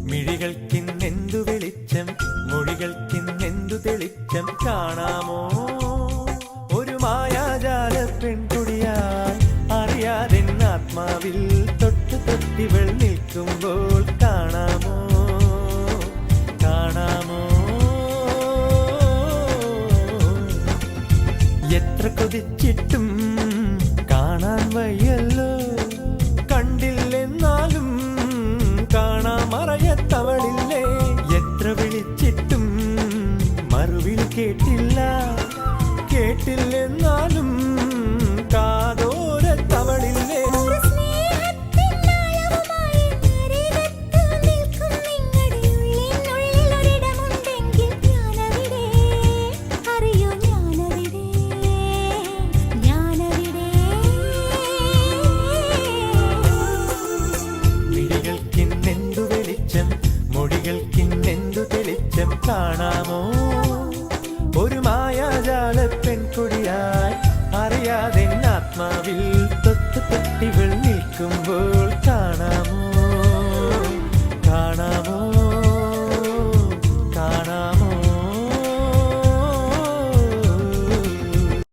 മിഴികൾക്കിന്നെന്തു വെളിച്ചം, മൊഴികൾക്കിന്നെന്തു തെളിച്ചം കാണാമോ? ഒരു മായാജാല പെൺകുടിയായി അറിയാതെ ആത്മാവിൽ തൊട്ടു തൊട്ടിവൾ നിൽക്കുമ്പോൾ കാണാമോ? കാണാമോ? എത്ര കൊതിച്ചിട്ടും കാണാൻ വയ്യല്ലോ, കണ്ടില്ലെന്നാലും കാണാമറയത്തവളില്ലേ. എത്ര വിളിച്ചിട്ടും മറുവിളി കേട്ടില്ല, കേട്ടില്ലെന്നാലും കാതോരത്തവളില്ലേ. മിഴികൾക്കിന്നെന്തു വെളിച്ചം, മൊഴികൾക്കിന്നെന്തു തെളിച്ചം കാണാമോ? ഒരു മായാജാല പെൺകുടിയായി അറിയാതെ ആത്മാവിൽ